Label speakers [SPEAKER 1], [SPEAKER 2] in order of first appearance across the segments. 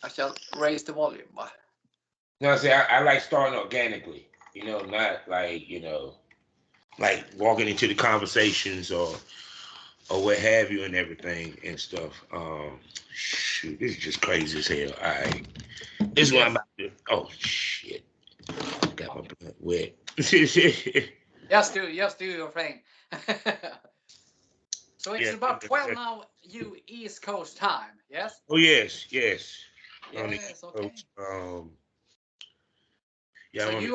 [SPEAKER 1] I shall raise the volume.
[SPEAKER 2] No, I say I like starting organically. Not like like walking into the conversations or what have you and everything and stuff. Shoot, this is just crazy as hell. All right, this is what I'm about to. Oh shit, got my blood wet.
[SPEAKER 1] Just do your thing. So it's
[SPEAKER 2] Yeah.
[SPEAKER 1] about 12 now, you East Coast time, yes?
[SPEAKER 2] Oh yes, yes.
[SPEAKER 1] Yes, okay.
[SPEAKER 2] Yeah,
[SPEAKER 1] So
[SPEAKER 2] I'm on the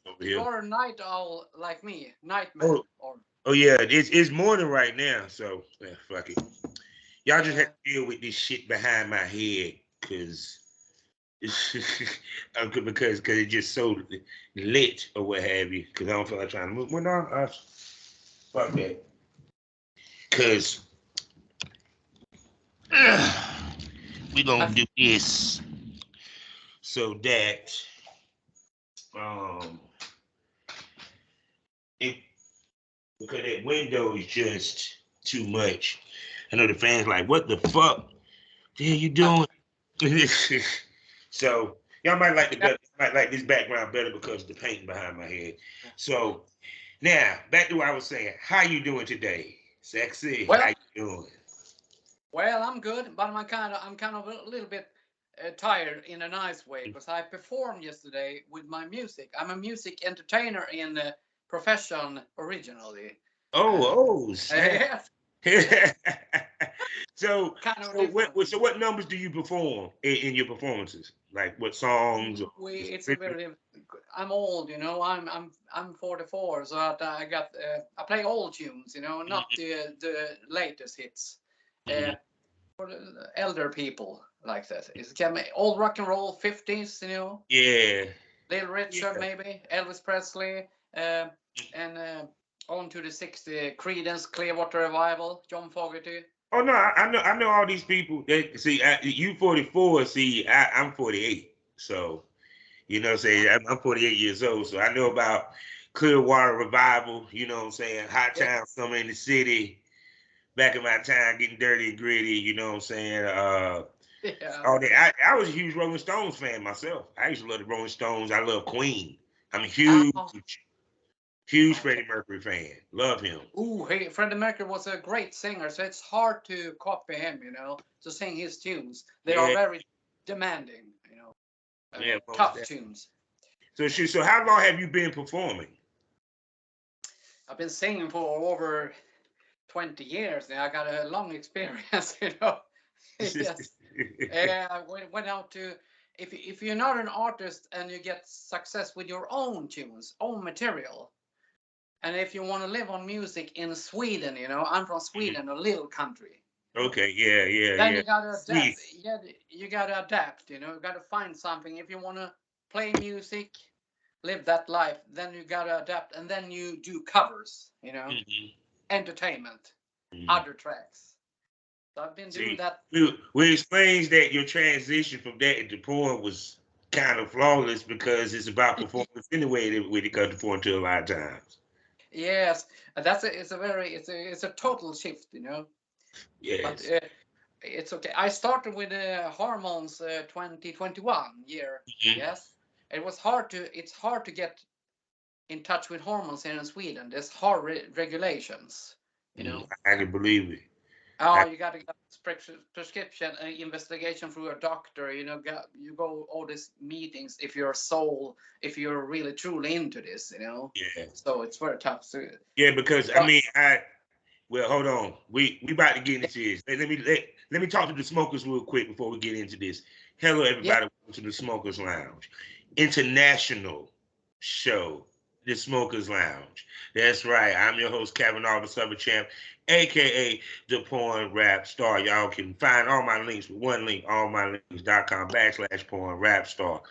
[SPEAKER 2] over
[SPEAKER 1] you
[SPEAKER 2] here.
[SPEAKER 1] are a night owl like me, nightman,
[SPEAKER 2] Oh,
[SPEAKER 1] or
[SPEAKER 2] oh yeah, it's morning right now, so yeah, fuck it. Y'all just have
[SPEAKER 1] yeah.
[SPEAKER 2] to deal with this shit behind my head, cause because it's just so lit or what have you. Cause I don't feel like trying to move. Well, no, fuck that. Cause we gonna do this so that um it because that window is just too much. I know the fans like, what the fuck? The hell you doing? So y'all might like this background better because of the paint behind my head. So now back to what I was saying. How you doing today, sexy? How
[SPEAKER 1] Well,
[SPEAKER 2] you doing?
[SPEAKER 1] well, I'm good, but I'm kind of a little bit tired in a nice way because I performed yesterday with my music. I'm a music entertainer in profession originally. Uh,
[SPEAKER 2] Oh, snap.
[SPEAKER 1] yes,
[SPEAKER 2] so
[SPEAKER 1] kind of
[SPEAKER 2] so
[SPEAKER 1] different.
[SPEAKER 2] what numbers do you perform in your performances? Like what songs or
[SPEAKER 1] It's a very. I'm old, I'm 44, so I play old tunes, not the latest hits. Uh,
[SPEAKER 2] Mhm.
[SPEAKER 1] for the elder people like that, it's can be old rock and roll 50s,
[SPEAKER 2] Yeah.
[SPEAKER 1] Little Richard
[SPEAKER 2] Yeah.
[SPEAKER 1] maybe, Elvis Presley, and on to the 60s, Creedence Clearwater Revival, John Fogerty.
[SPEAKER 2] Oh no, I know all these people. That see, you 44. See, I'm 48. So say I'm 48 years old. So I know about Clearwater Revival. You know what I'm saying? Hot
[SPEAKER 1] Yeah,
[SPEAKER 2] Town Summer in the City. Back in my time, getting dirty and gritty. You know what I'm saying?
[SPEAKER 1] yeah,
[SPEAKER 2] All that. I was a huge Rolling Stones fan myself. I used to love the Rolling Stones. I love Queen. I'm a
[SPEAKER 1] oh,
[SPEAKER 2] huge
[SPEAKER 1] okay.
[SPEAKER 2] Freddie Mercury fan. Love him.
[SPEAKER 1] Ooh, hey, Freddie Mercury was a great singer, so it's hard to copy him, to sing his tunes. They are
[SPEAKER 2] Yeah,
[SPEAKER 1] very demanding,
[SPEAKER 2] yeah, most
[SPEAKER 1] tough
[SPEAKER 2] definitely.
[SPEAKER 1] tunes.
[SPEAKER 2] So how long have you been performing?
[SPEAKER 1] I've been singing for over 20 years now. I got a long experience, Yes. I went out to, if you're not an artist and you get success with your own tunes, own material, and if you want to live on music in Sweden, I'm from Sweden, a little country.
[SPEAKER 2] Okay, yeah, yeah,
[SPEAKER 1] Then
[SPEAKER 2] yeah.
[SPEAKER 1] you gotta adapt.
[SPEAKER 2] See,
[SPEAKER 1] Yeah, you gotta adapt. You gotta find something. If you wanna play music, live that life, then you gotta adapt, and then you do covers.
[SPEAKER 2] mhm,
[SPEAKER 1] Entertainment,
[SPEAKER 2] mhm.
[SPEAKER 1] other tracks. So I've been doing
[SPEAKER 2] See,
[SPEAKER 1] that.
[SPEAKER 2] we explains that your transition from that to porn was kind of flawless because it's about performance anyway when it comes to porn to a lot of times.
[SPEAKER 1] Yes, it's a total shift. But
[SPEAKER 2] Yes.
[SPEAKER 1] it's okay. I started with hormones 2021 year.
[SPEAKER 2] Mhm.
[SPEAKER 1] Yes, it's hard to get in touch with hormones here in Sweden. There's hard regulations. You know.
[SPEAKER 2] I can believe it.
[SPEAKER 1] Oh,
[SPEAKER 2] I,
[SPEAKER 1] you got to get prescription investigation through a doctor. You go all these meetings if you're really truly into this.
[SPEAKER 2] yeah,
[SPEAKER 1] So it's very tough.
[SPEAKER 2] yeah, because I
[SPEAKER 1] So
[SPEAKER 2] mean, well, hold on. We about to get into this. Let me talk to the smokers real quick before we get into this. Hello,
[SPEAKER 1] yeah,
[SPEAKER 2] everybody. Welcome to the Smokers Lounge, international show, the Smokers Lounge. That's right. I'm your host, Kevin Oliver, Summer Champ, aka the Porn Rap Star. Y'all can find all my links with one link, allmylinks.com/porn rap star.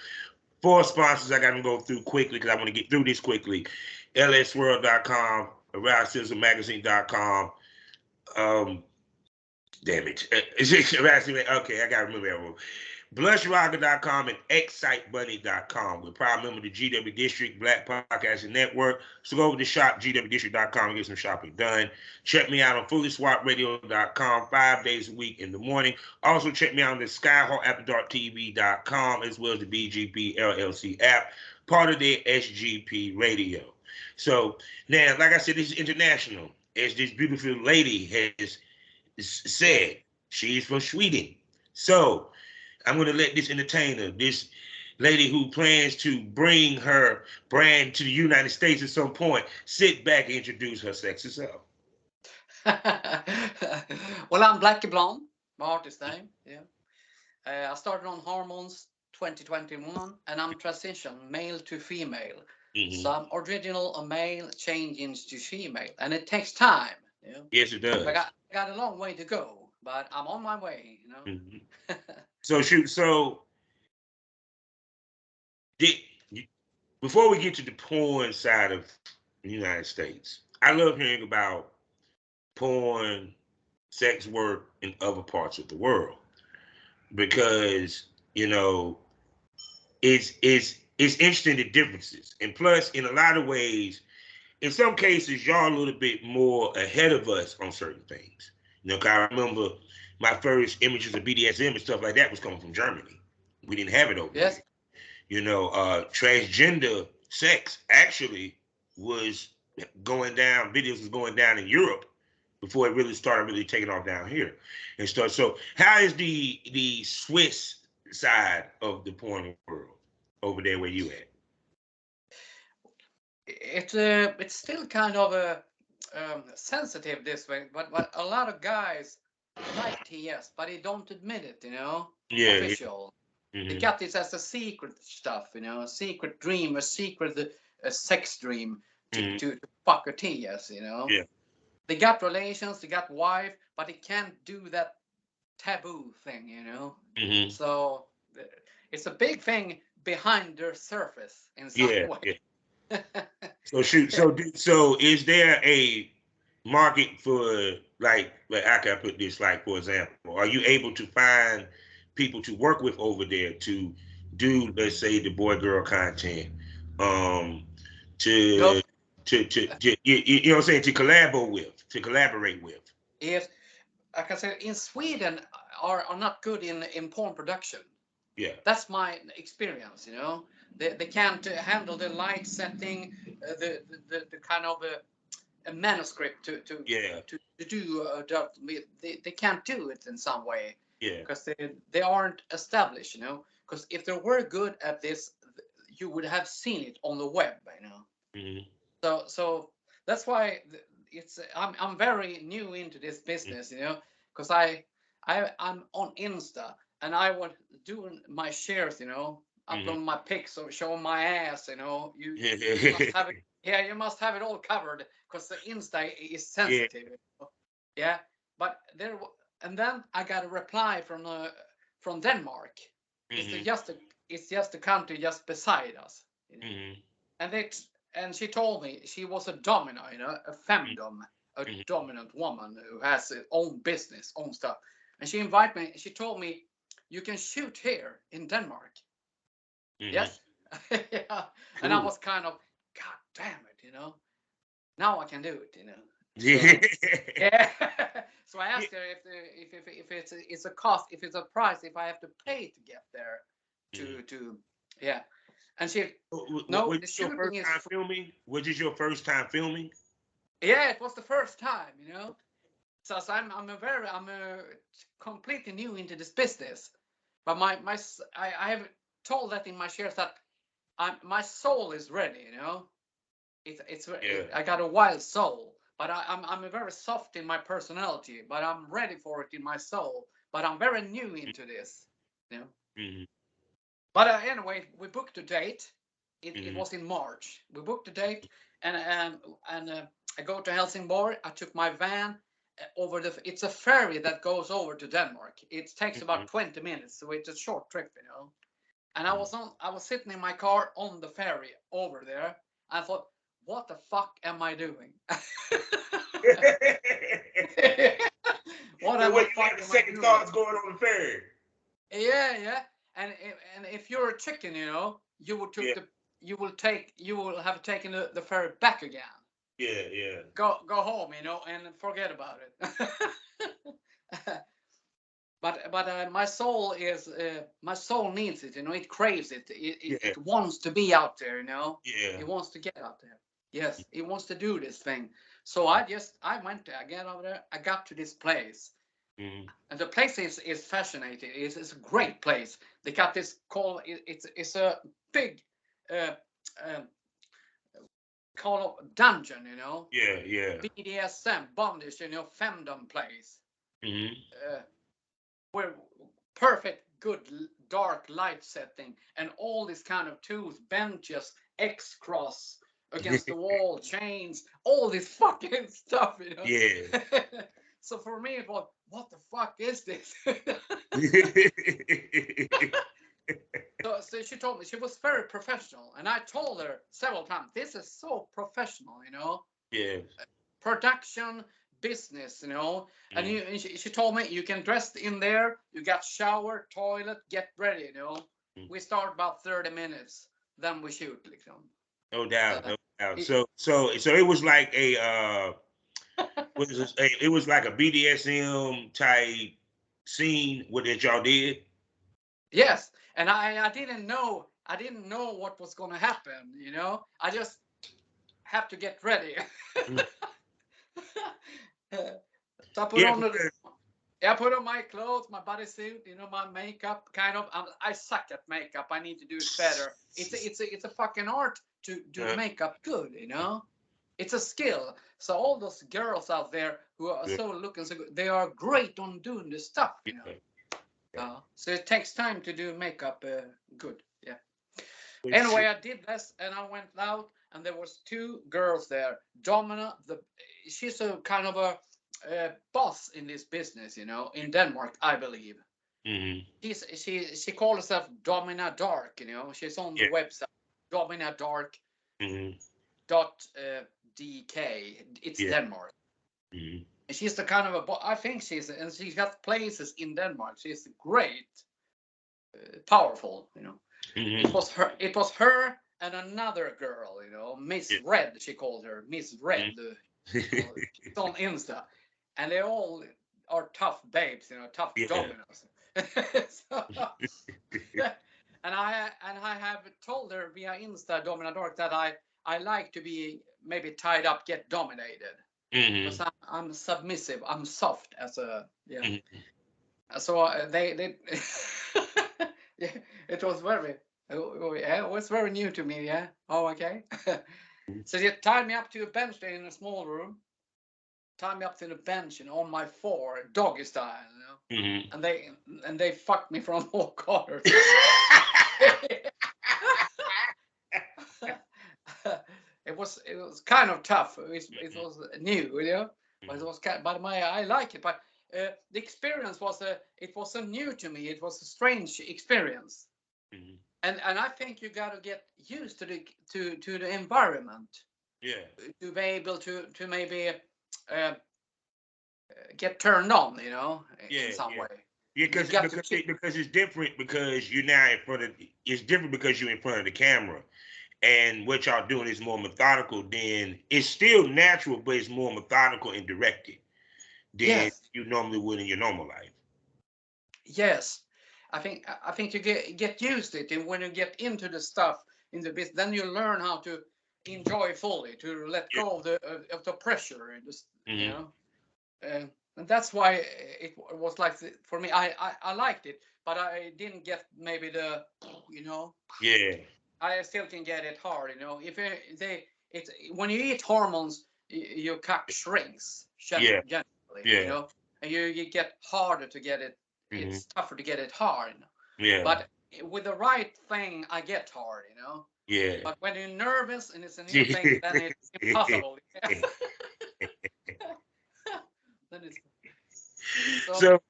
[SPEAKER 2] Four sponsors I got to go through quickly because I want to get through this quickly. lsworld.com, aroundsizzlemagazine.com. Um, damn it. Okay, I got to remember that one. blushrocker.com and excitebunny.com. We're proud member of the GW District Black Podcasting Network. So go over to shop gwdistrict.com and get some shopping done. Check me out on fullyswapradio.com 5 days a week in the morning. Also check me out on the skyhawkafterdarktv.com as well as the BGP LLC app, part of the SGP radio. So now, like I said, this is international. As this beautiful lady has said, she's from Sweden. So I'm going to let this entertainer, this lady who plans to bring her brand to the United States at some point, sit back and introduce her sexy self.
[SPEAKER 1] Well, I'm Blacky Blonde, my artist name. Yeah, I started on hormones 2021, and I'm transition male to female. So I'm original a male, changing to female, and it takes time. You know?
[SPEAKER 2] Yes, it does.
[SPEAKER 1] I got a long way to go, but I'm on my way. You know.
[SPEAKER 2] So shoot. So before we get to the porn side of the United States, I love hearing about porn, sex work in other parts of the world because it's interesting the differences, and plus in a lot of ways, in some cases y'all a little bit more ahead of us on certain things. 'Cause I remember my first images of BDSM and stuff like that was coming from Germany. We didn't have it over here. Transgender sex actually was going down. Videos was going down in Europe before it really started taking off down here and stuff. So how is the Swiss side of the porn world over there where you at?
[SPEAKER 1] It's still kind of a sensitive this way, but a lot of guys like TS, but they don't admit it.
[SPEAKER 2] Yeah.
[SPEAKER 1] Official. They got this as a secret stuff, a secret dream, a secret sex dream to fuck a TS,
[SPEAKER 2] Yeah.
[SPEAKER 1] They got relations, they got wife, but they can't do that taboo thing, So it's a big thing behind their surface in some way.
[SPEAKER 2] Yeah. So shoot. So is there a market for like how can I put this? Like, for example, are you able to find people to work with over there to do, let's say, the boy girl content, you know what I'm saying, to collaborate with?
[SPEAKER 1] If like I said, in Sweden are not good in porn production.
[SPEAKER 2] Yeah,
[SPEAKER 1] that's my experience. They can't handle the light setting, the kind of a manuscript to do they can't do it in some way.
[SPEAKER 2] Yeah,
[SPEAKER 1] because they aren't established. Because if they were good at this, you would have seen it on the web. So that's why I'm very new into this business. Because I'm on Insta and I was doing my shares. Uploading my pics or showing my ass. You must have it. Yeah, you must have it all covered because the Insta is sensitive. Yeah, but and then I got a reply from Denmark. It's just a country just beside us. And she told me she was a domina, a femdom, a dominant woman who has her own business, own stuff. And she invited me. She told me, "You can shoot here in Denmark." Yes. Yeah. Cool. And I was kind of, God damn it, now I can do it, Yeah. So I asked her if it's a cost, if it's a price, if I have to pay to get there to yeah. And she no.
[SPEAKER 2] Was this your first time filming? Was this your first time filming?
[SPEAKER 1] Yeah, it was the first time, So I'm completely new into this business, but I have told that in my shares that my soul is ready, I got a wild soul, but I'm very soft in my personality, but I'm ready for it in my soul, but I'm very new into this, But anyway, we booked a date. It was in March. We booked a date, and I go to Helsingborg. I took my van over it's a ferry that goes over to Denmark. It takes about 20 minutes, so it's a short trip, And I was sitting in my car on the ferry over there. I thought, what the fuck am I doing?
[SPEAKER 2] What the fuck am I doing? Second thoughts going on the ferry.
[SPEAKER 1] Yeah. and if you're a chicken, you know, you will took
[SPEAKER 2] Yeah.
[SPEAKER 1] the you will have taken the ferry back again.
[SPEAKER 2] Yeah. Yeah.
[SPEAKER 1] Go home, you know, and forget about it. But my soul needs it, you know. It craves it.
[SPEAKER 2] Yeah.
[SPEAKER 1] It wants to be out there, you know.
[SPEAKER 2] Yeah.
[SPEAKER 1] It wants to get out there. Yes, it wants to do this thing. So I went there. I get over there. I got to this place,
[SPEAKER 2] Mm-hmm.
[SPEAKER 1] and the place is fascinating. It's a great place. They got this called. It's a big, uh, um, called dungeon, you know.
[SPEAKER 2] Yeah. Yeah.
[SPEAKER 1] BDSM bondage, you know, femdom place.
[SPEAKER 2] Mm-hmm.
[SPEAKER 1] Uh, where perfect good dark light setting and all these kind of tools, benches, X cross against the wall, chains, all this fucking stuff, you know.
[SPEAKER 2] Yeah.
[SPEAKER 1] So for me it was, what the fuck is this? So she told me, she was very professional, and I told her several times, this is so professional, you know.
[SPEAKER 2] Yeah.
[SPEAKER 1] Production business, you know. And,
[SPEAKER 2] Mm.
[SPEAKER 1] she told me, you can dress in there, you got shower, toilet, get ready, you know.
[SPEAKER 2] Mm.
[SPEAKER 1] We start about 30 minutes, then we shoot, like,
[SPEAKER 2] No doubt.
[SPEAKER 1] uh,
[SPEAKER 2] No doubt.
[SPEAKER 1] it,
[SPEAKER 2] So it was like a what is this? It was like a BDSM type scene what that y'all did.
[SPEAKER 1] yes. And I didn't know what was going to happen, you know. I just have to get ready.
[SPEAKER 2] Mm.
[SPEAKER 1] So
[SPEAKER 2] Yeah, because
[SPEAKER 1] I put on my clothes, my bodysuit, you know, my makeup. Kind of, I suck at makeup. I need to do it better. It's a fucking art to do
[SPEAKER 2] uh,
[SPEAKER 1] makeup good, you know. It's a skill. So all those girls out there who are
[SPEAKER 2] yeah,
[SPEAKER 1] so looking so good, they are great on doing this stuff, you know.
[SPEAKER 2] yeah, yeah.
[SPEAKER 1] So it takes time to do makeup good. Yeah.
[SPEAKER 2] But
[SPEAKER 1] Anyway, I did this, and I went out, and there was two girls there. Domina, she's a kind of a boss in this business, you know, in Denmark, I believe.
[SPEAKER 2] mm-hmm.
[SPEAKER 1] She called herself Domina Dark, you know. She's on the
[SPEAKER 2] Yeah.
[SPEAKER 1] website Domina Dark
[SPEAKER 2] Mm-hmm.
[SPEAKER 1] .dk. It's
[SPEAKER 2] Yeah.
[SPEAKER 1] Denmark.
[SPEAKER 2] Mm-hmm.
[SPEAKER 1] And she's the kind of I think and she's got places in Denmark. She's great, powerful, you know.
[SPEAKER 2] Mm-hmm.
[SPEAKER 1] It was her and another girl, you know, Miss
[SPEAKER 2] Yeah.
[SPEAKER 1] Red, she called her, Miss Red.
[SPEAKER 2] Mm-hmm.
[SPEAKER 1] She's on Insta, and they all are tough babes, you know, tough
[SPEAKER 2] Yeah.
[SPEAKER 1] dominos. So, and I have told her via Insta, Domina Dark, that I like to be maybe tied up, get dominated, because
[SPEAKER 2] Mm-hmm.
[SPEAKER 1] I'm submissive, I'm soft as a, yeah.
[SPEAKER 2] Mm-hmm.
[SPEAKER 1] So they yeah, it was very, yeah, it was very new to me. Yeah. Oh, okay. So they tied me up to a bench there in a small room. Tied me up to the bench and on my floor, doggy style, you know.
[SPEAKER 2] Mm-hmm.
[SPEAKER 1] And they fucked me from all corners. It was kind of tough. It was new, you know. But it was I like it. But the experience was it wasn't new to me. It was a strange experience.
[SPEAKER 2] Mm-hmm.
[SPEAKER 1] And I think you got to get used to the environment
[SPEAKER 2] Yeah.
[SPEAKER 1] to be able to maybe uh, get turned on, you know, in
[SPEAKER 2] Yeah.
[SPEAKER 1] some
[SPEAKER 2] Yeah.
[SPEAKER 1] way.
[SPEAKER 2] Yeah,
[SPEAKER 1] You got to keep.
[SPEAKER 2] because it's different because you're now in front of it's different because you're in front of the camera and what y'all doing is more methodical than it's still natural but it's more methodical and directed than
[SPEAKER 1] Yes,
[SPEAKER 2] you normally would in your normal life.
[SPEAKER 1] yes. I think you get used to it, and when you get into the stuff in the business, then you learn how to enjoy fully, to let
[SPEAKER 2] Yeah.
[SPEAKER 1] go of the pressure, and just, you
[SPEAKER 2] Mm-hmm.
[SPEAKER 1] know. And that's why it was like for me. I liked it, but I didn't get maybe the, you know.
[SPEAKER 2] Yeah.
[SPEAKER 1] I still can get it hard, you know. If it's when you eat hormones, your cock shrinks
[SPEAKER 2] Yeah.
[SPEAKER 1] generally, you
[SPEAKER 2] Yeah.
[SPEAKER 1] know, and you get harder to get it.
[SPEAKER 2] Mm-hmm.
[SPEAKER 1] It's tougher to get it hard,
[SPEAKER 2] Yeah.
[SPEAKER 1] but with the right thing, I get hard, you know.
[SPEAKER 2] Yeah.
[SPEAKER 1] But when you're nervous and it's a new thing, then it's impossible. Then it's so.
[SPEAKER 2] So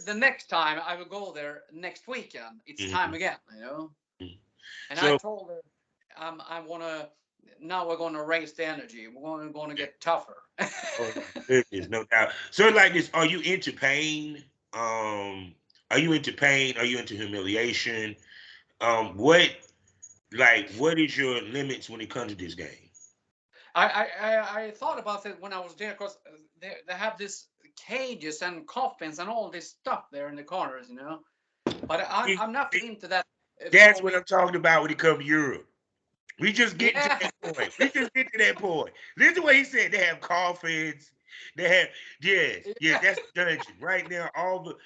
[SPEAKER 1] The next time I will go there next weekend, it's time
[SPEAKER 2] mhm.
[SPEAKER 1] again, you know. And I
[SPEAKER 2] So
[SPEAKER 1] told her, I want to, now we're going to raise the energy. We're going to get tougher.
[SPEAKER 2] oh my goodness, no doubt. So like this, are you into pain? Um, Are you into pain? Are you into humiliation? What what is your limits when it comes to this game?
[SPEAKER 1] I thought about it when I was there because they have this cages and coffins and all this stuff there in the corners, you know. But I'm not into that.
[SPEAKER 2] That's what I'm talking about when it comes to Europe. We just getting to
[SPEAKER 1] Yeah.
[SPEAKER 2] that point. We just get to that point. Listen to what he said. They have coffins. They have yes, that's dungeon right now. All the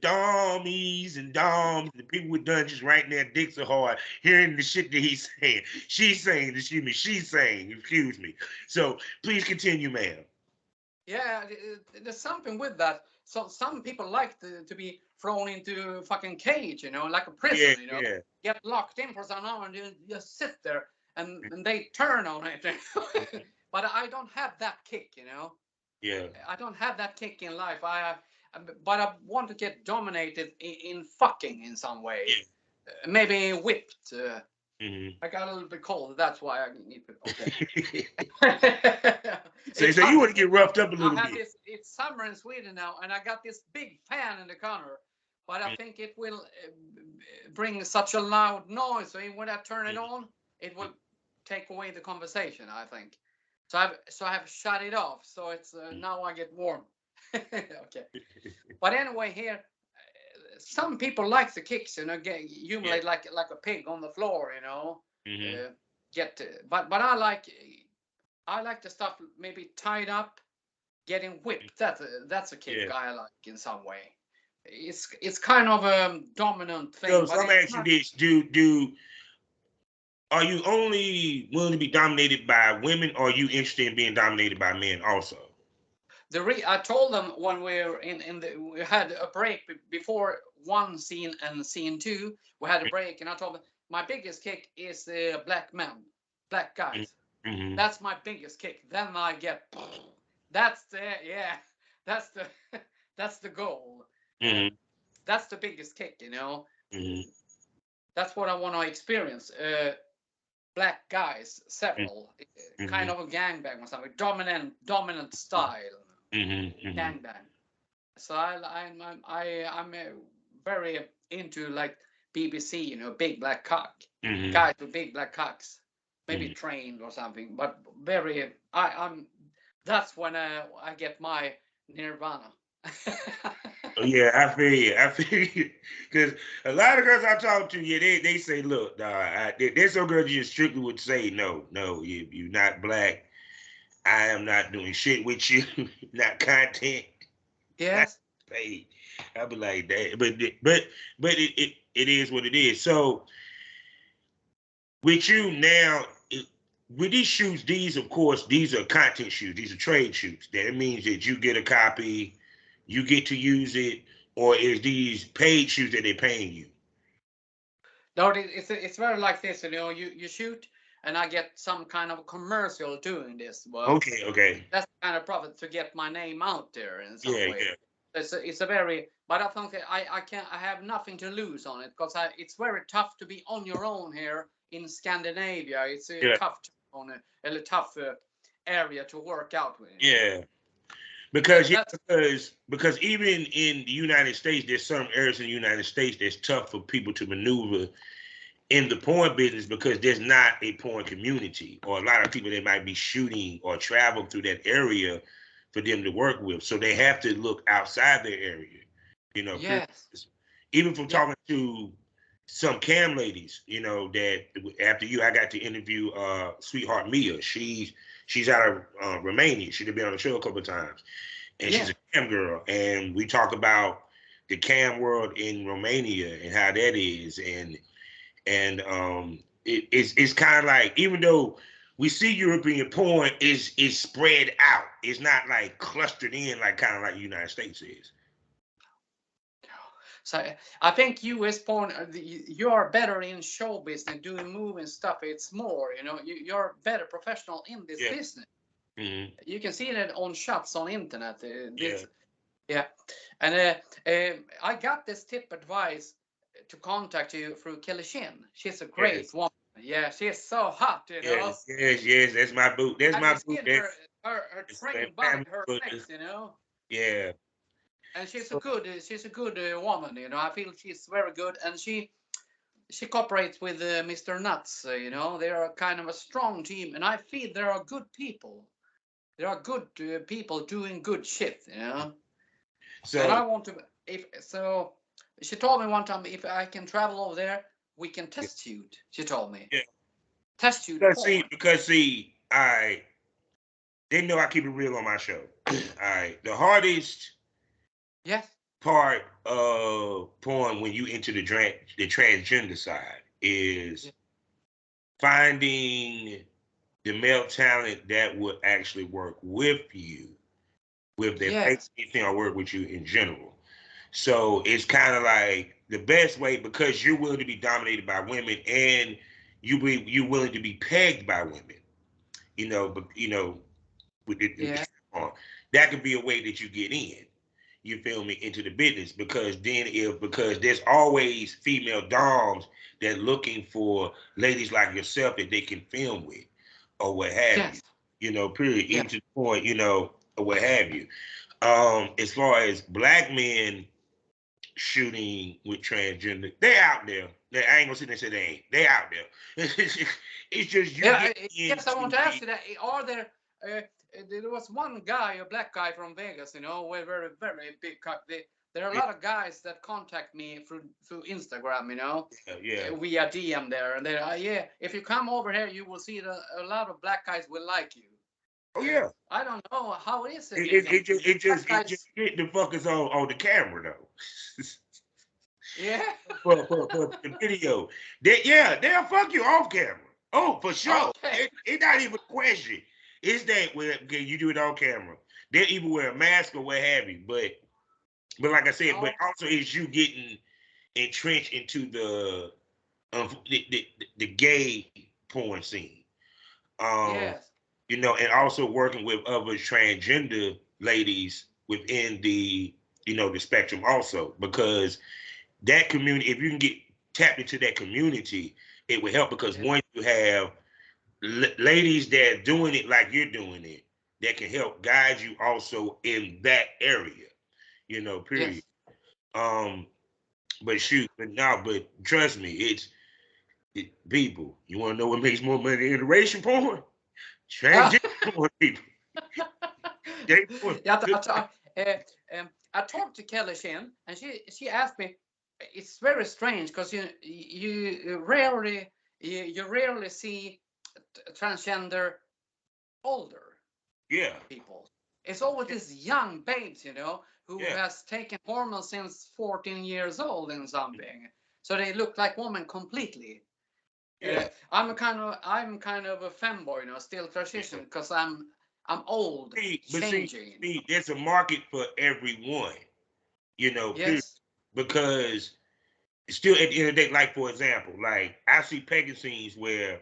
[SPEAKER 2] dommies and doms, the people with dungeons right now, dicks are hard. Hearing the shit that he's saying, she's saying, excuse me. So please continue, ma'am.
[SPEAKER 1] Yeah, there's something with that. So some people like to be thrown into a fucking cage, you know, like a prison,
[SPEAKER 2] Yeah,
[SPEAKER 1] you know,
[SPEAKER 2] yeah,
[SPEAKER 1] get locked in for some hour and you just sit there and they turn on it. But I don't have that kick, you know.
[SPEAKER 2] yeah,
[SPEAKER 1] I don't have that kick in life. But I want to get dominated in fucking in some way.
[SPEAKER 2] yeah.
[SPEAKER 1] Maybe whipped.
[SPEAKER 2] Mm-hmm.
[SPEAKER 1] I got a little bit cold. That's why I need to. Okay.
[SPEAKER 2] So
[SPEAKER 1] It's
[SPEAKER 2] you
[SPEAKER 1] hot.
[SPEAKER 2] want to get roughed up a
[SPEAKER 1] I
[SPEAKER 2] little
[SPEAKER 1] have
[SPEAKER 2] bit.
[SPEAKER 1] this. It's summer in Sweden now, and I got this big fan in the corner. But I think it will bring such a loud noise. So when I turn it on, it will take away the conversation, I think. So I've shut it off. So it's now I get warm. Okay. But anyway, here some people like the kicks, you know, humiliate like a pig on the floor, you know.
[SPEAKER 2] Mm-hmm.
[SPEAKER 1] But I like the stuff maybe tied up, getting whipped. That's a kick
[SPEAKER 2] Yeah.
[SPEAKER 1] I like in some way. It's kind of a dominant thing,
[SPEAKER 2] So
[SPEAKER 1] but
[SPEAKER 2] I'm
[SPEAKER 1] it's
[SPEAKER 2] asking
[SPEAKER 1] not.
[SPEAKER 2] this: are you only willing to be dominated by women, or are you interested in being dominated by men also?
[SPEAKER 1] I told them when we had a break before one scene and scene two. We had a break, and I told them my biggest kick is the black men, black guys.
[SPEAKER 2] Mm-hmm.
[SPEAKER 1] That's my biggest kick. Then I get. That's the yeah. That's the that's the goal.
[SPEAKER 2] Mm-hmm.
[SPEAKER 1] That's the biggest kick, you know.
[SPEAKER 2] Mm-hmm.
[SPEAKER 1] That's what I want to experience. Black guys, several,
[SPEAKER 2] Mm-hmm.
[SPEAKER 1] kind of a gangbang or something. Dominant style,
[SPEAKER 2] Mm-hmm.
[SPEAKER 1] gangbang. So I'm very into like BBC, you know, big black cock,
[SPEAKER 2] Mm-hmm.
[SPEAKER 1] guys with big black cocks, maybe trained or something, but very. I'm. That's when I get my nirvana.
[SPEAKER 2] Oh, yeah, I feel you. I feel you. Because a lot of girls I talk to, yeah, they say, look, there's some girls you strictly would say, no, you're not black. I am not doing shit with you, not content, not
[SPEAKER 1] Yes.
[SPEAKER 2] paid. I'll be like that. But it is what it is. So with you now, with these shoots, these of course these are content shoots. These are trade shoots. That means that you get a copy, you get to use it, or is these paid shoots that they're paying you?
[SPEAKER 1] No, it's very like this. You know, you shoot, and I get some kind of commercial doing this. Well,
[SPEAKER 2] Okay, okay,
[SPEAKER 1] that's the kind of profit to get my name out there in some
[SPEAKER 2] yeah,
[SPEAKER 1] way.
[SPEAKER 2] yeah,
[SPEAKER 1] It's a very, but I think I can't. I have nothing to lose on it because it's very tough to be on your own here in Scandinavia. It's a
[SPEAKER 2] yeah,
[SPEAKER 1] tough a tough area to work out with. You know,
[SPEAKER 2] yeah. Because
[SPEAKER 1] that's
[SPEAKER 2] because even in the United States, there's some areas in the United States that's tough for people to maneuver in the porn business because there's not a porn community or a lot of people that might be shooting or travel through that area for them to work with. So they have to look outside their area. You know,
[SPEAKER 1] yes,
[SPEAKER 2] even from
[SPEAKER 1] yeah,
[SPEAKER 2] talking to some cam ladies, you know, that after you, I got to interview sweetheart Mia. She's out of Romania. She's been on the show a couple of times, and she's
[SPEAKER 1] yeah.
[SPEAKER 2] a cam girl. And we talk about the cam world in Romania and how that is, and it's kind of like, even though we see European porn is spread out, it's not like clustered in like kind of like the United States is.
[SPEAKER 1] So I think U.S. porn, you are better in show business, doing movie and stuff. It's more, you know, you're better professional in this
[SPEAKER 2] Yeah.
[SPEAKER 1] business.
[SPEAKER 2] Mm-hmm.
[SPEAKER 1] You can see that on shots on internet.
[SPEAKER 2] Yeah.
[SPEAKER 1] Yeah, and I got this tip advice to contact you through Kellie Shin. She's a great
[SPEAKER 2] Yes.
[SPEAKER 1] woman. Yeah, she's so hot, you know.
[SPEAKER 2] Yes. That's my boot. That's
[SPEAKER 1] Have you
[SPEAKER 2] my boot.
[SPEAKER 1] seen
[SPEAKER 2] That's
[SPEAKER 1] her
[SPEAKER 2] it's
[SPEAKER 1] trained body,
[SPEAKER 2] family
[SPEAKER 1] her
[SPEAKER 2] foot.
[SPEAKER 1] legs, you know?
[SPEAKER 2] Yeah.
[SPEAKER 1] And she's a good woman, you know. I feel she's very good, and she cooperates with MrNuttz. You know, they are kind of a strong team, and I feel there are good people. There are good people doing good shit, you know. And
[SPEAKER 2] So
[SPEAKER 1] I want to, if so, she told me one time if I can travel over there, we can test shoot. She told me
[SPEAKER 2] yeah,
[SPEAKER 1] test shoot porn.
[SPEAKER 2] because see, I they know I keep it real on my show. All right, the hardest
[SPEAKER 1] Yes,
[SPEAKER 2] part of porn when you enter the transgender side is
[SPEAKER 1] yeah.
[SPEAKER 2] finding the male talent that would actually work with you, with their
[SPEAKER 1] Yes,
[SPEAKER 2] anything or work with you in general. So it's kind of like the best way because you're willing to be dominated by women and you willing to be pegged by women. But with the
[SPEAKER 1] yeah,
[SPEAKER 2] on, that could be a way that you get in. You feel me into the business because there's always female doms that looking for ladies like yourself that they can film with or what have you.
[SPEAKER 1] yes,
[SPEAKER 2] Period.
[SPEAKER 1] yeah.
[SPEAKER 2] Even to the point, or what have you. As far as black men shooting with transgender, they out there. I ain't gonna sit there and say they ain't. They out there. It's just you
[SPEAKER 1] Yeah,
[SPEAKER 2] get
[SPEAKER 1] yes, I want
[SPEAKER 2] into
[SPEAKER 1] to ask
[SPEAKER 2] the
[SPEAKER 1] you that. Are there? There was one guy, a black guy from Vegas, you know, with very very big cock. There are a lot of guys that contact me through Instagram, you know,
[SPEAKER 2] yeah.
[SPEAKER 1] via DM there, and they're yeah. If you come over here, you will see that a lot of black guys will like you.
[SPEAKER 2] Oh yeah.
[SPEAKER 1] I don't know how is it.
[SPEAKER 2] It just hit the fuckers on the camera though.
[SPEAKER 1] Yeah.
[SPEAKER 2] for the video. They'll fuck you off camera. Oh, for sure.
[SPEAKER 1] Okay.
[SPEAKER 2] It's not even a question. It's that you do it on camera. They'll even wear a mask or what have you. But like I said, but
[SPEAKER 1] Oh,
[SPEAKER 2] also is you getting entrenched into the gay porn scene. Um,
[SPEAKER 1] yes.
[SPEAKER 2] and also working with other transgender ladies within the spectrum also because that community, if you can get tapped into that community, it will help because
[SPEAKER 1] Yeah.
[SPEAKER 2] once you have ladies that are doing it like you're doing it, that can help guide you also in that area, period.
[SPEAKER 1] Yes.
[SPEAKER 2] Um, but shoot, but trust me, people. You want to know what makes more money in interracial porn? Transgender porn people. They porn.
[SPEAKER 1] Yeah, I talked to Kellie Shin, and she asked me. It's very strange because you rarely see transgender older
[SPEAKER 2] Yeah,
[SPEAKER 1] people. It's always these young babes, you know, who
[SPEAKER 2] yeah,
[SPEAKER 1] has taken hormones since 14 years old and something. So they look like women completely.
[SPEAKER 2] yeah.
[SPEAKER 1] I'm kind of a femboy, you know, still transition
[SPEAKER 2] Yeah.
[SPEAKER 1] because I'm old, changing.
[SPEAKER 2] There's a market for everyone, period.
[SPEAKER 1] Yes,
[SPEAKER 2] Because still at the end of the day, like for example, like I see pegging scenes where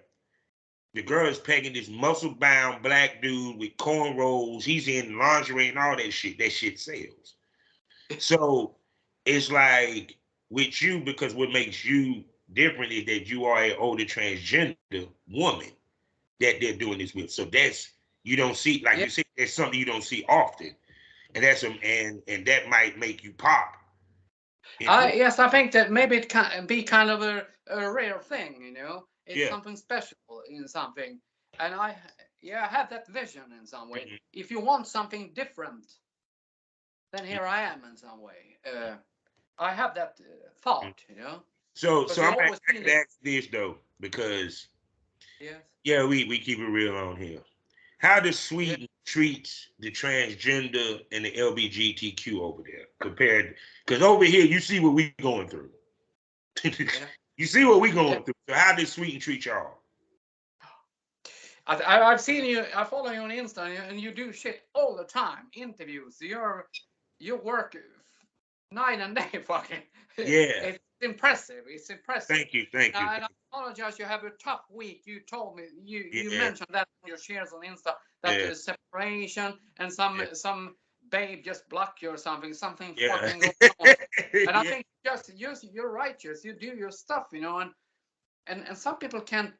[SPEAKER 2] the girl is pegging this muscle bound black dude with cornrows. He's in lingerie and all that shit. That shit sells. So it's like with you, because what makes you different is that you are an older transgender woman that they're doing this with. So that's you don't see, like
[SPEAKER 1] yeah.
[SPEAKER 2] you said, that's something you don't see often. And and that might make you pop in porn.
[SPEAKER 1] Yes, I think that maybe it can be kind of a rare thing, you know. It's
[SPEAKER 2] Yeah.
[SPEAKER 1] something special in something, and I have that vision in some way.
[SPEAKER 2] Mhm.
[SPEAKER 1] If you want something different, then here I am in some way. I have that thought, you know,
[SPEAKER 2] So
[SPEAKER 1] because you
[SPEAKER 2] I'm gonna
[SPEAKER 1] always
[SPEAKER 2] I
[SPEAKER 1] feel
[SPEAKER 2] gotta
[SPEAKER 1] it.
[SPEAKER 2] ask this though, because
[SPEAKER 1] Yes,
[SPEAKER 2] yeah, we keep it real on here. How does
[SPEAKER 1] yeah,
[SPEAKER 2] Sweden treat the transgender and the LBGTQ over there compared? Because over here, you see what we going through.
[SPEAKER 1] yeah,
[SPEAKER 2] You see what we
[SPEAKER 1] yeah.
[SPEAKER 2] going through. So how does Sweden treat y'all?
[SPEAKER 1] I've seen you. I follow you on Insta, and you do shit all the time. Interviews. You work night and day, fucking.
[SPEAKER 2] Yeah.
[SPEAKER 1] It's impressive. It's impressive.
[SPEAKER 2] Thank you. Thank you.
[SPEAKER 1] And I apologize. You have a tough week. You told me you
[SPEAKER 2] Yeah.
[SPEAKER 1] mentioned that on your shares on Insta that
[SPEAKER 2] Yeah.
[SPEAKER 1] the separation and
[SPEAKER 2] Yeah.
[SPEAKER 1] some babe just block you or something. Something
[SPEAKER 2] Yeah.
[SPEAKER 1] fucking going on. And I
[SPEAKER 2] Yeah.
[SPEAKER 1] think you're righteous. You do your stuff, you know, and some people can't.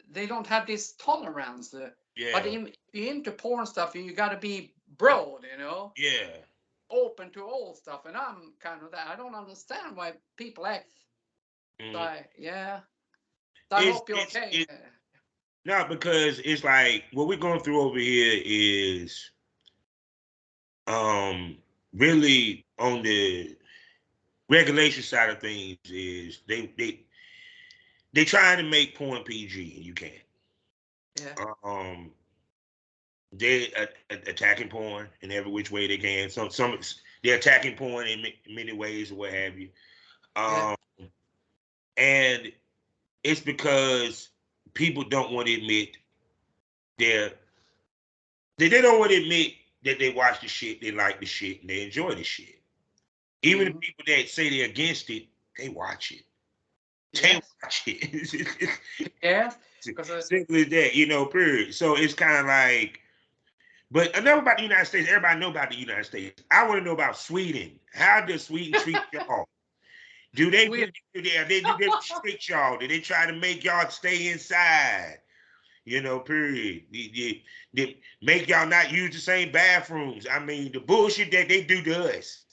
[SPEAKER 1] They don't have this tolerance. But
[SPEAKER 2] Yeah.
[SPEAKER 1] if you're into porn stuff, you got to be broad, you know.
[SPEAKER 2] Yeah.
[SPEAKER 1] open to all stuff, and I'm kind of that. I don't understand why people act like, yeah. I hope you're okay.
[SPEAKER 2] No, because it's like what we're going through over here is really on the regulation side of things is they trying to make porn PG and you can't.
[SPEAKER 1] Yeah.
[SPEAKER 2] They attacking porn in every which way they can. Some they're attacking porn in many ways or what have you.
[SPEAKER 1] Yeah.
[SPEAKER 2] And it's because people don't want to admit they don't want to admit that they watch the shit, they like the shit, and they enjoy the shit. Even the people that say they're against it, they watch it. They watch it.
[SPEAKER 1] Yeah.
[SPEAKER 2] Simple as that, you know, period. So it's kind of like, but enough about the United States. Everybody know about the United States. I want to know about Sweden. How does Sweden treat y'all? Do they restrict y'all? Do they try to make y'all stay inside? You know, period. They make y'all not use the same bathrooms. I mean, the bullshit that they do to us.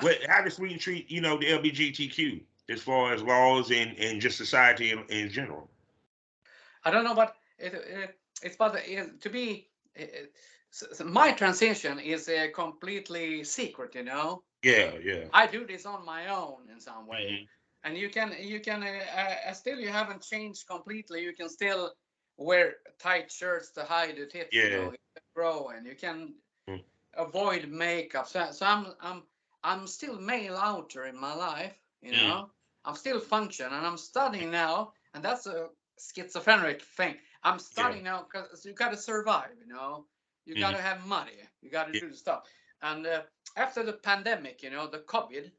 [SPEAKER 2] How does Sweden treat, you know, the LGBTQ as far as laws and just society in general?
[SPEAKER 1] I don't know, but it's but to be my transition is completely secret, you know.
[SPEAKER 2] Yeah.
[SPEAKER 1] I do this on my own in some way, and you can still, you haven't changed completely. You can still wear tight shirts to hide the tits, you know, grow, and you can avoid makeup. So I'm still male outer in my life, you know. I'm still function, and I'm studying now, and that's a schizophrenic thing. I'm studying now because you got to survive, you know. You got to have money. You got to do the stuff. And after the pandemic, you know, the COVID,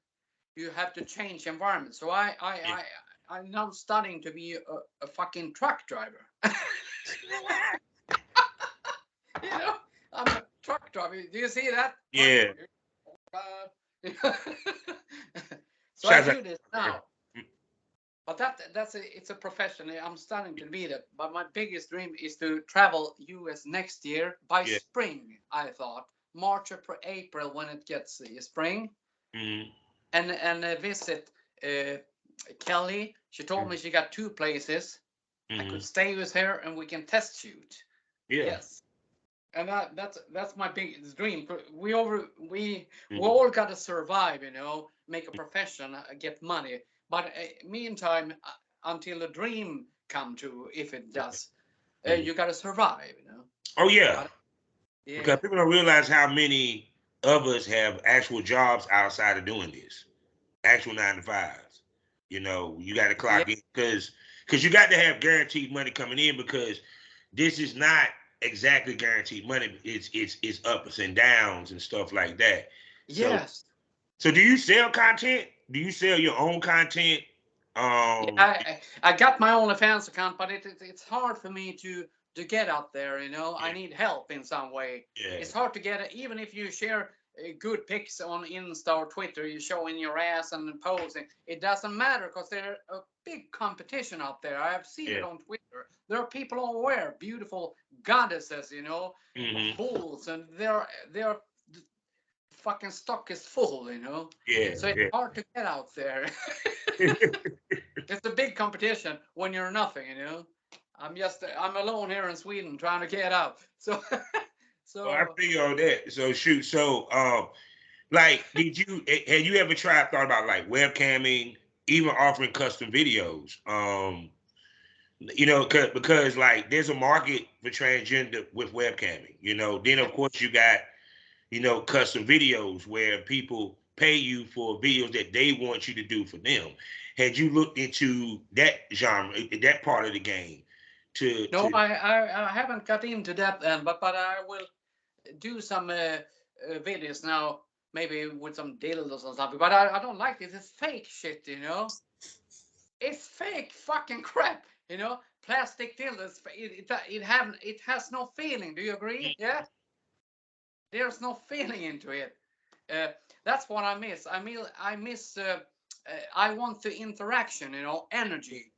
[SPEAKER 1] you have to change environment. So I'm now studying to be a fucking truck driver. You know, I'm a truck driver. Do you see that?
[SPEAKER 2] Yeah.
[SPEAKER 1] So I do this now. But it's a profession. I'm starting to be that. But my biggest dream is to travel US next year by spring. I thought March or April when it gets spring, and visit Kellie. She told me she got 2 places. I could stay with her and we can test shoot.
[SPEAKER 2] Yeah.
[SPEAKER 1] Yes. And that's my biggest dream. We all got to survive, you know, make a profession, get money. But meantime, until the dream come true, if it does, you got to survive, you know.
[SPEAKER 2] Oh yeah.
[SPEAKER 1] Yeah.
[SPEAKER 2] Because people don't realize how many of us have actual jobs outside of doing this, actual 9 to 5s. You know, you got to clock in because you got to have guaranteed money coming in because this is not exactly guaranteed money. It's ups and downs and stuff like that.
[SPEAKER 1] Yes.
[SPEAKER 2] So do you sell content? Do you sell your own content?
[SPEAKER 1] I got my OnlyFans account, but it's hard for me to get out there. You know, I need help in some way. It's hard to get it, even if you share good pics on Insta or Twitter. You showing your ass and posing. It doesn't matter because there's a big competition out there. I have seen it on Twitter. There are people all wear beautiful goddesses, you know, bulls, and they're fucking stock is full, you know. So it's hard to get out there. It's a big competition when you're nothing, you know. I'm alone here in Sweden trying to get out. So
[SPEAKER 2] I feel all that. So shoot. So like, had you ever thought about like webcamming, even offering custom videos? You know, because like there's a market for transgender with webcamming. You know, then of course you got, you know, custom videos where people pay you for videos that they want you to do for them. Had you looked into that genre, that part of the game?
[SPEAKER 1] No, I haven't got into that end, but I will do some videos now, maybe with some dildos or something. But I don't like this. It's fake shit, you know. It's fake fucking crap, you know. Plastic dildos. It has no feeling. Do you agree? Yeah. There's no feeling into it. That's what I miss. I miss. I want the interaction, you know, energy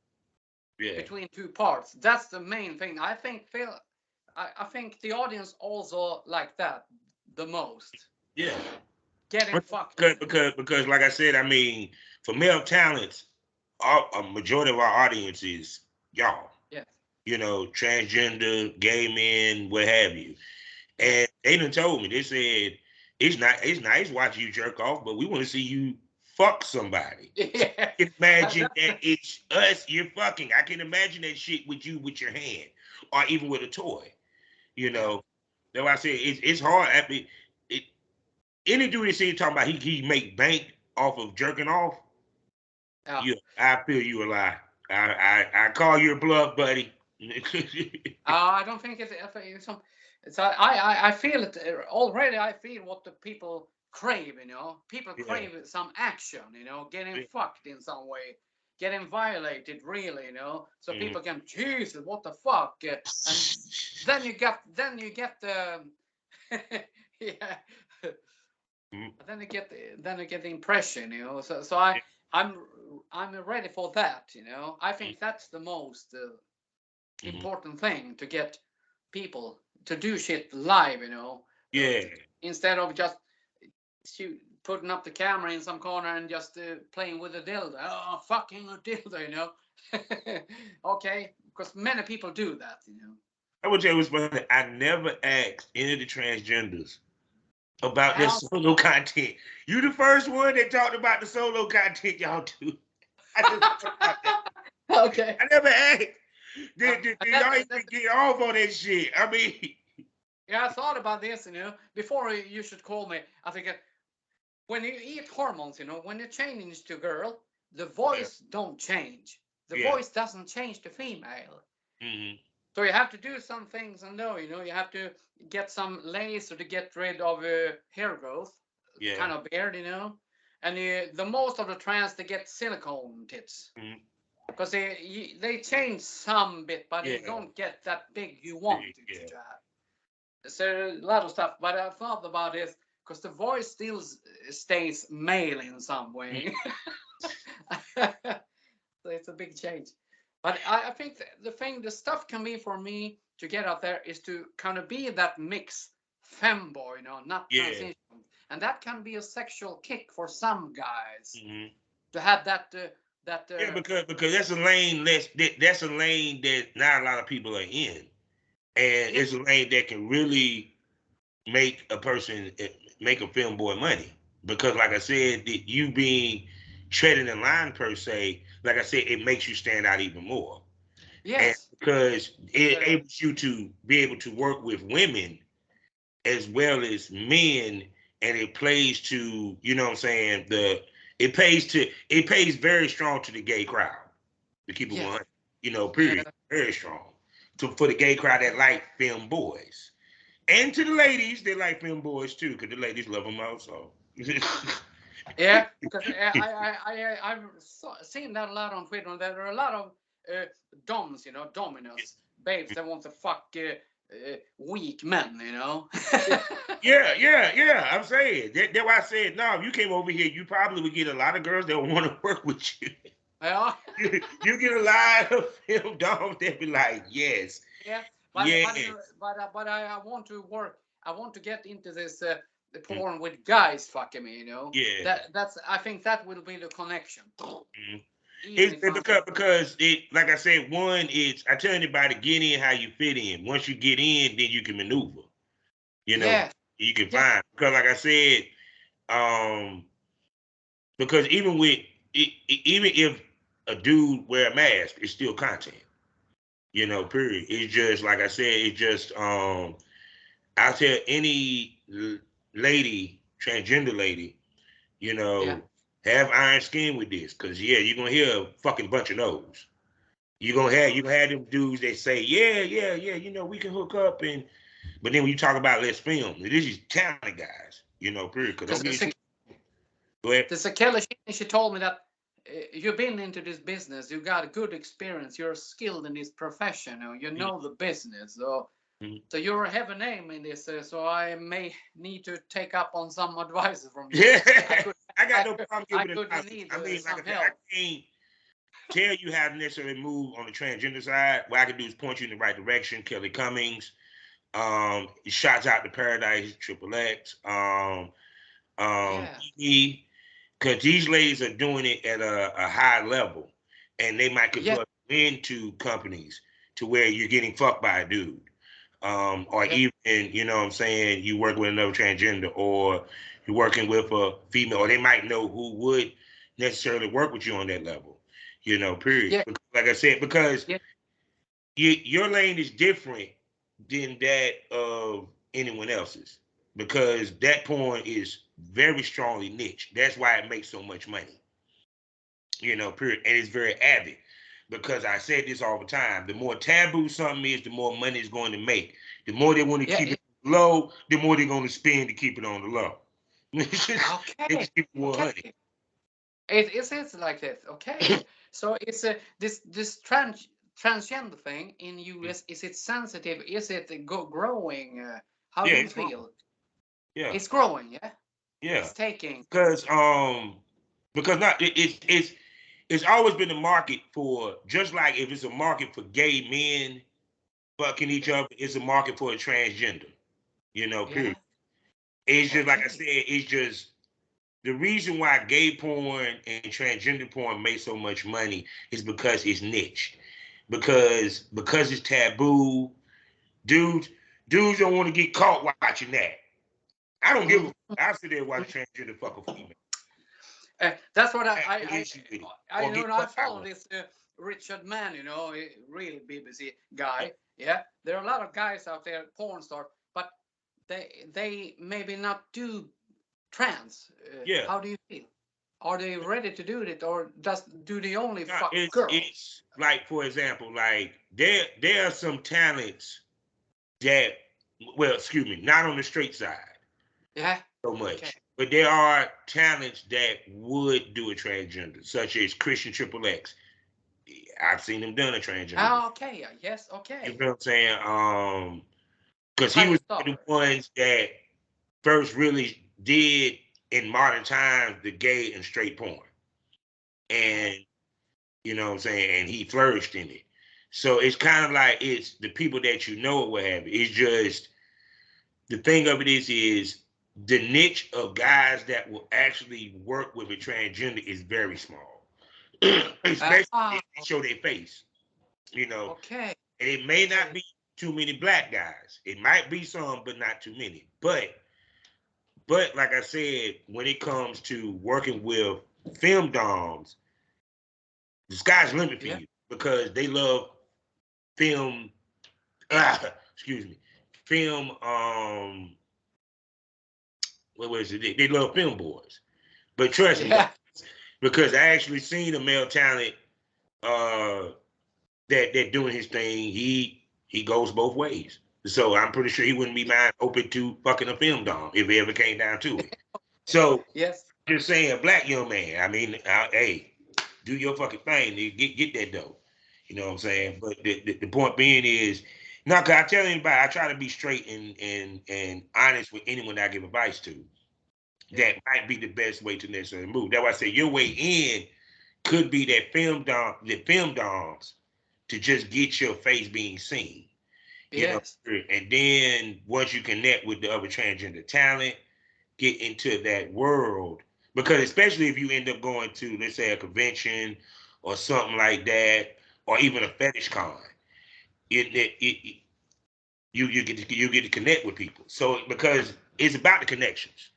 [SPEAKER 1] between 2 parts. That's the main thing. I think I think the audience also like that the most.
[SPEAKER 2] Yeah.
[SPEAKER 1] getting fucked.
[SPEAKER 2] Because like I said, I mean, for male talents, a majority of our audience is y'all.
[SPEAKER 1] Yes.
[SPEAKER 2] You know, transgender, gay men, what have you.
[SPEAKER 1] Yeah.
[SPEAKER 2] And they done told me, they said, it's nice watching you jerk off, but we want to see you fuck somebody.
[SPEAKER 1] Yeah.
[SPEAKER 2] I can imagine that it's us you're fucking. I can imagine that shit with you with your hand or even with a toy. You know, that's why I said it's hard. I mean, any dude that see you talking about he make bank off of jerking off, I feel you a lie. I call you a bluff, buddy.
[SPEAKER 1] I don't think it's I feel it already. I feel what the people crave. You know, people crave some action. You know, getting fucked in some way, getting violated. Really, you know, so people can Jesus, what the fuck, and then you get the yeah. Then you get the impression, you know. So I'm ready for that, you know. I think that's the most important thing, to get people to do shit live, you know.
[SPEAKER 2] Yeah.
[SPEAKER 1] Instead of just putting up the camera in some corner and just playing with a dildo. Oh, fucking a dildo, you know. Okay, because many people do that, you know.
[SPEAKER 2] I would tell you what's funny. I never asked any of the transgenders about their solo content. You the first one that talked about the solo content y'all do. I just talked about that.
[SPEAKER 1] Okay.
[SPEAKER 2] I never asked. Did y'all even get off on that shit? I mean,
[SPEAKER 1] yeah, I thought about this, you know, before you should call me. I think when you eat hormones, you know, when you change to girl, the voice don't change. The voice doesn't change to female. So you have to do some things, and you know, you have to get some laser to get rid of hair growth, kind of beard, you know. And the most of the trans, they get silicone tits. Because they change some bit, but you don't get that big you want it to have. So a lot of stuff, but I thought about this because the voice still stays male in some way. So it's a big change. But I think the stuff can be for me to get out there is to kind of be that mix femboy, you know, not transition. And that can be a sexual kick for some guys to have that.
[SPEAKER 2] Because that's a lane that's a lane that not a lot of people are in, and it's a lane that can really make a person make a film boy money. Because like I said, you being treading in line per se, like I said, it makes you stand out even more.
[SPEAKER 1] Yes,
[SPEAKER 2] and because it enables you to be able to work with women as well as men, and it plays to, you know what I'm saying, it pays very strong to the gay crowd, to keep it 100, you know, period. Very strong for the gay crowd that like film boys, and to the ladies that like film boys too, because the ladies love them also.
[SPEAKER 1] Yeah, because I've seen that a lot on Twitter. There are a lot of doms, you know, dominus babes that want to fuck weak men, you know.
[SPEAKER 2] yeah. I'm saying that's why I said no. If you came over here, you probably would get a lot of girls that want to work with you.
[SPEAKER 1] Yeah.
[SPEAKER 2] you get a lot of film doms that be like, yes.
[SPEAKER 1] Yeah, but I want to work. I want to get into this the porn with guys fucking me, you know.
[SPEAKER 2] Yeah.
[SPEAKER 1] That's I think that will be the connection.
[SPEAKER 2] It's because it, like I said, one is I tell anybody get in how you fit in. Once you get in, then you can maneuver. You know, you can find, because like I said, because even if a dude wear a mask, it's still content. You know, period. It's just like I said, it's just I tell any lady, transgender lady, you know, have iron skin with this, because you're gonna hear a fucking bunch of no's. You're gonna have them dudes that say, yeah, you know, we can hook up, but then when you talk about let's film, this is talented guys, you know, period. Because go ahead.
[SPEAKER 1] There's a Kellie Shin, she told me that you've been into this business, you got a good experience, you're skilled in this profession, you know the business, so you have a name in this, so I may need to take up on some advice from you.
[SPEAKER 2] Yeah, I got no problem giving advice. I mean, like I said, I can't tell you how to necessarily move on the transgender side. What I can do is point you in the right direction. Kelly Cummings, shouts out to Paradise Triple X.
[SPEAKER 1] Yeah.
[SPEAKER 2] Because these ladies are doing it at a high level, and they might
[SPEAKER 1] Yeah.
[SPEAKER 2] convert into companies to where you're getting fucked by a dude. Or
[SPEAKER 1] Yeah.
[SPEAKER 2] even, you know what I'm saying, you work with another transgender, or you're working with a female, or they might know who would necessarily work with you on that level, you know, period.
[SPEAKER 1] Yeah.
[SPEAKER 2] Like I said, because
[SPEAKER 1] Yeah.
[SPEAKER 2] your lane is different than that of anyone else's, because that porn is very strongly niche. That's why it makes so much money, you know, period. And it's very avid, because I said this all the time. The more taboo something is, the more money it's going to make. The more they want to
[SPEAKER 1] Yeah.
[SPEAKER 2] keep it low, the more they're going to spend to keep it on the low.
[SPEAKER 1] Okay.
[SPEAKER 2] It's keep it
[SPEAKER 1] Okay.
[SPEAKER 2] 100.
[SPEAKER 1] It's like this. Okay. So it's this transgender thing in US. Is it sensitive? Is it growing? How
[SPEAKER 2] Yeah,
[SPEAKER 1] do you
[SPEAKER 2] it's wrong.
[SPEAKER 1] feel?
[SPEAKER 2] Yeah,
[SPEAKER 1] It's growing. Yeah.
[SPEAKER 2] yeah.
[SPEAKER 1] It's taking.
[SPEAKER 2] Because not it's always been a market for, just like if it's a market for gay men fucking each
[SPEAKER 1] Yeah.
[SPEAKER 2] other, it's a market for a transgender. You know, period.
[SPEAKER 1] Yeah.
[SPEAKER 2] It's just like I
[SPEAKER 1] Okay.
[SPEAKER 2] said, it's just the reason why gay porn and transgender porn make so much money is because it's niche. Because it's taboo. Dudes dudes don't want to get caught watching that. I don't give a
[SPEAKER 1] Mhm.
[SPEAKER 2] fuck. I sit there and watch transgender fuck a female.
[SPEAKER 1] That's what
[SPEAKER 2] I have no issue with it.
[SPEAKER 1] I
[SPEAKER 2] Or
[SPEAKER 1] know.
[SPEAKER 2] get
[SPEAKER 1] And I
[SPEAKER 2] fucked by
[SPEAKER 1] follow
[SPEAKER 2] one.
[SPEAKER 1] this Richard Mann, a real BBC guy. Yeah, there are a lot of guys out there, porn stars, but they maybe not do trans.
[SPEAKER 2] Yeah.
[SPEAKER 1] How do you feel? Are they ready to do it, or just do they only
[SPEAKER 2] No,
[SPEAKER 1] fuck girls?
[SPEAKER 2] it's like, for example, like there are some talents that, well, excuse me, not on the straight side
[SPEAKER 1] Yeah.
[SPEAKER 2] so
[SPEAKER 1] Okay.
[SPEAKER 2] much, but there are talents that would do a transgender, such as Christian Triple X. I've seen him done a transgender before.
[SPEAKER 1] Ah, okay. Yes.
[SPEAKER 2] You
[SPEAKER 1] Okay.
[SPEAKER 2] know what I'm saying? Because he
[SPEAKER 1] Kind of
[SPEAKER 2] was one of
[SPEAKER 1] star.
[SPEAKER 2] the ones that first really did in modern times the gay and straight porn,
[SPEAKER 1] Yeah.
[SPEAKER 2] and you know what I'm saying, and he flourished in it. So it's kind of like, it's the people that you know or what have you. It's just, the thing of it is the niche of guys that will actually work with a transgender is very small. Especially
[SPEAKER 1] Ah.
[SPEAKER 2] if they show their face, you know.
[SPEAKER 1] Okay.
[SPEAKER 2] And it may not
[SPEAKER 1] Okay.
[SPEAKER 2] be too many black guys. It might be some, but not too many. But like I said, when it comes to working with film doms, the sky's the limit for
[SPEAKER 1] Yeah.
[SPEAKER 2] you, because they love film. Excuse me, film. What was it? They love film boys. But trust me,
[SPEAKER 1] Yeah.
[SPEAKER 2] because I actually seen a male talent uh, that doing his thing. He goes both ways. So I'm pretty sure he wouldn't be mind open to fucking a film dom if it ever came down to it. So
[SPEAKER 1] Yes.
[SPEAKER 2] just saying, black young man. I mean, hey, do your fucking thing. Nigga. Get that dough. You know what I'm saying? But the point being is, no, cause I tell anybody, I try to be straight and honest with anyone that I give advice to.
[SPEAKER 1] Yeah.
[SPEAKER 2] That might be the best way to necessarily move. That's why I say your way in could be that film doms to just get your face being seen. You know,
[SPEAKER 1] Yes.
[SPEAKER 2] and then once you connect with the other transgender talent, get into that world. Because especially if you end up going to, let's say, a convention or something like that, or even a fetish con, it you get to connect with people. So because it's about the connections.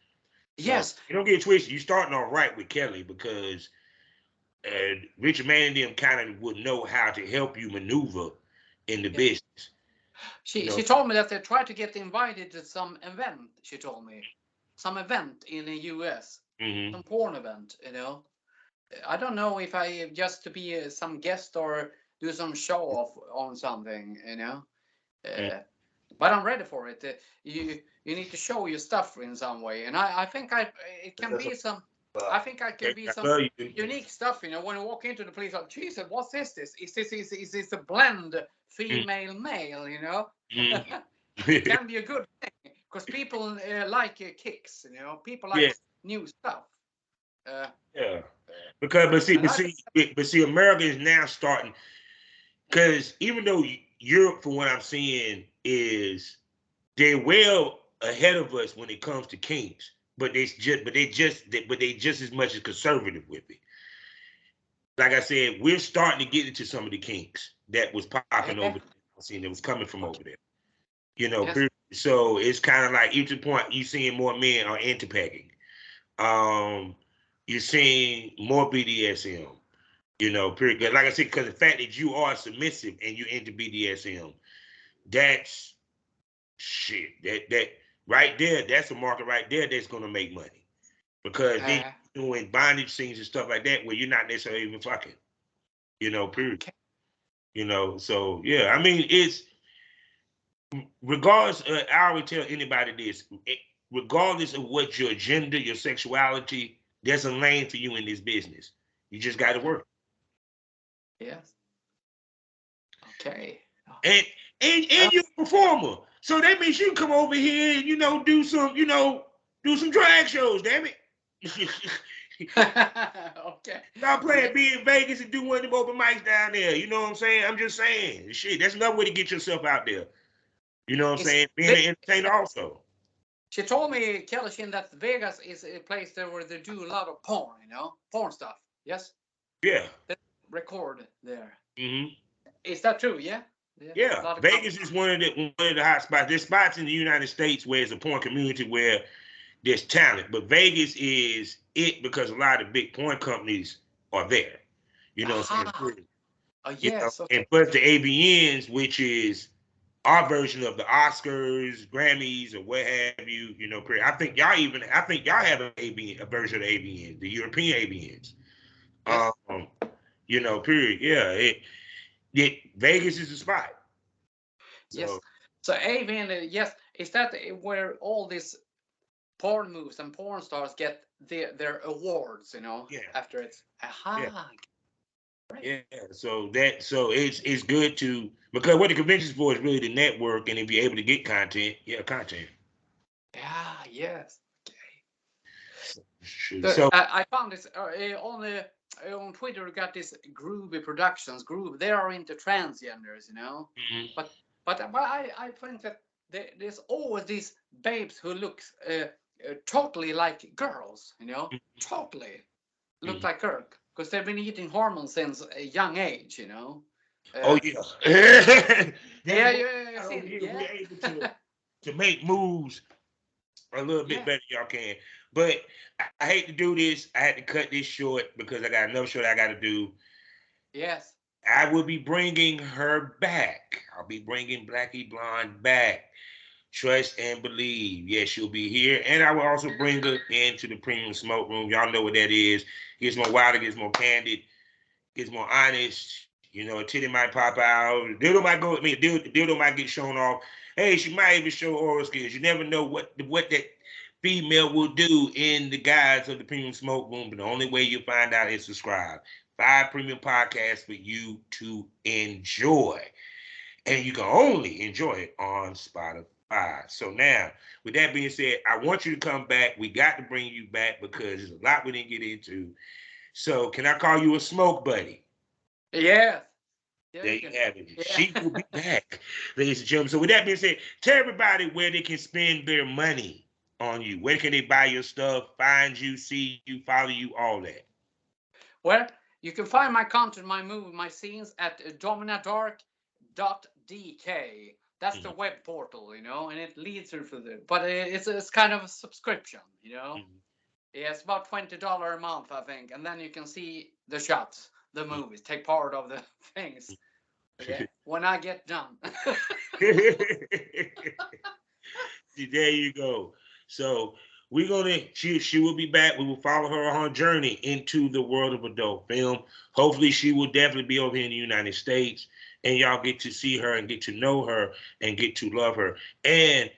[SPEAKER 2] So
[SPEAKER 1] Yes.
[SPEAKER 2] you don't get it twisted. You starting off right with Kelly, because Richard Mann and them kind of would know how to help you maneuver in the
[SPEAKER 1] Yeah.
[SPEAKER 2] business. You
[SPEAKER 1] She
[SPEAKER 2] know.
[SPEAKER 1] told me that they tried to get invited to some event. She told me some event in the US,
[SPEAKER 2] Hmm.
[SPEAKER 1] some porn event. I don't know if I just to be some guest or do some show off on something. Uh, but I'm ready for it. You need to show your stuff in some way, and I think it can be some. I think I can be
[SPEAKER 2] I
[SPEAKER 1] some
[SPEAKER 2] love you.
[SPEAKER 1] unique stuff. When you walk into the police, like, Jesus, what is this? Is this a blend female male?
[SPEAKER 2] Mhm.
[SPEAKER 1] It can be a good thing because people like kicks. People like
[SPEAKER 2] Yeah,
[SPEAKER 1] new stuff. Uh,
[SPEAKER 2] yeah. Because but see,
[SPEAKER 1] and
[SPEAKER 2] but
[SPEAKER 1] I
[SPEAKER 2] see, but see, America is now starting, because even though Europe, from what I'm seeing, is they're well ahead of us when it comes to kinks. but they just as much as conservative with it. Like I said, we're starting to get into some of the kinks that was popping over there. Seeing that was coming from over there. You know,
[SPEAKER 1] Yes.
[SPEAKER 2] so it's kind of like each point you seeing more men are into pegging. You're seeing more BDSM. You know, period. Like I said, because the fact that you are submissive and you're into BDSM, that's shit. That right there, that's a market right there that's gonna make money. Because then you're doing bondage scenes and stuff like that where you're not necessarily even fucking. You know, period.
[SPEAKER 1] Okay.
[SPEAKER 2] You know, so yeah, I mean, it's regardless. I always tell anybody this: regardless of what your gender, your sexuality, there's a lane for you in this business. You just got to work.
[SPEAKER 1] Yes. Okay.
[SPEAKER 2] And you're a performer, so that means you come over here and do some drag shows. Damn it.
[SPEAKER 1] Okay.
[SPEAKER 2] Y'all playing be in Vegas and do one of them open mics down there. You know what I'm saying? I'm just saying. Shit, that's another way to get yourself out there. You know what I'm saying? Being an entertainer also.
[SPEAKER 1] She told me, Kellie Shin, that Vegas is a place there where they do a lot of porn, porn stuff. Yes?
[SPEAKER 2] Yeah.
[SPEAKER 1] They record there.
[SPEAKER 2] Mm-hmm.
[SPEAKER 1] Is that true? Yeah?
[SPEAKER 2] Yeah. Vegas is one of the hot spots. There's spots in the United States where it's a porn community where there's talent, but Vegas is it because a lot of big porn companies are there. You know what I'm saying?
[SPEAKER 1] Oh, yes. Okay.
[SPEAKER 2] And plus the AVNs, which is our version of the Oscars, Grammys, or what have you. You know, I think y'all have a version of AVNs, the European AVNs.
[SPEAKER 1] Yes.
[SPEAKER 2] You know, period. Yeah, Vegas is the spot.
[SPEAKER 1] Yes. So AVN, yes, is that where all these porn moves and porn stars get their awards?
[SPEAKER 2] Yeah.
[SPEAKER 1] After it's
[SPEAKER 2] Yeah.
[SPEAKER 1] Right.
[SPEAKER 2] Yeah, so it's good to, because what the convention's for is really the network, and if you're able to get content.
[SPEAKER 1] Yeah. Yes.
[SPEAKER 2] Okay. So
[SPEAKER 1] I found this on Twitter. We got this Groovy Productions group. They are into transgenders,
[SPEAKER 2] mm-hmm.
[SPEAKER 1] but I think that there's always these babes who look totally like girls,
[SPEAKER 2] Mm-hmm.
[SPEAKER 1] totally look like girls because they've been eating hormones since a young age,
[SPEAKER 2] Oh yeah.
[SPEAKER 1] yeah.
[SPEAKER 2] We're able to make moves a little bit better than y'all can. But I hate to do this. I had to cut this short because I got another show that I got to do.
[SPEAKER 1] Yes.
[SPEAKER 2] I will be bringing her back. I'll be bringing Blacky Blonde back. Trust and believe. Yes, she'll be here. And I will also bring her into the premium smoke room. Y'all know what that is. Gets more wilder, gets more candid, gets more honest. You know, a titty might pop out. Dildo might get shown off. Hey, she might even show oral skills. You never know what that female will do in the guise of the premium smoke room. But the only way you find out is subscribe. 5 premium podcasts for you to enjoy. And you can only enjoy it on Spotify. So now, with that being said, I want you to come back. We got to bring you back because there's a lot we didn't get into. So can I call you a smoke buddy?
[SPEAKER 1] Yes.
[SPEAKER 2] There you have it. Yeah. She will be back, ladies and gentlemen. So with that being said, tell everybody where they can spend their money on you. Where can they buy your stuff, find you, see you, follow you, all that?
[SPEAKER 1] Well, you can find my content, my movie, my scenes at dominadark.dk. That's the web portal, and it leads you to the. But it's kind of a subscription, Yeah, it's about $20 a month, I think, and then you can see the shots, the movies, take part of the things. Yeah, when I get done.
[SPEAKER 2] There you go. So we're gonna she will be back. We will follow her on her journey into the world of adult film. Hopefully she will definitely be over here in the United States, and y'all get to see her and get to know her and get to love her. And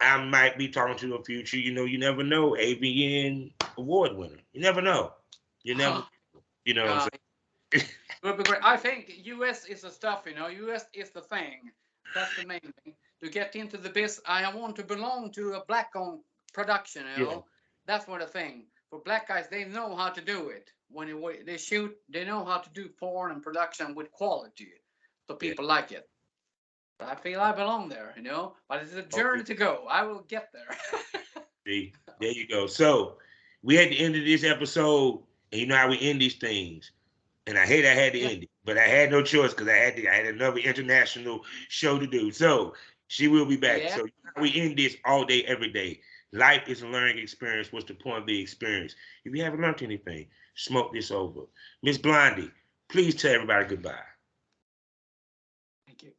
[SPEAKER 2] I might be talking to a future, you never know, AVN award winner. You never know. You never what I'm saying?
[SPEAKER 1] Would be great. I think US is the stuff, US is the thing. That's the main thing. To get into the biz, I want to belong to a black-owned production, That's what the thing. For black guys, they know how to do it. When they shoot, they know how to do porn and production with quality. So people like it. But I feel I belong there, But it's a journey to go. I will get there.
[SPEAKER 2] See? There you go. So we at the end of this episode, and you know how we end these things. And I hate I had to end it, but I had no choice because I had another international show to do. So she will be back.
[SPEAKER 1] Yeah.
[SPEAKER 2] So we end this all day, every day. Life is a learning experience. What's the point of the experience? If you haven't learned anything, smoke this over. Miss Blondie, please tell everybody goodbye.
[SPEAKER 1] Thank you.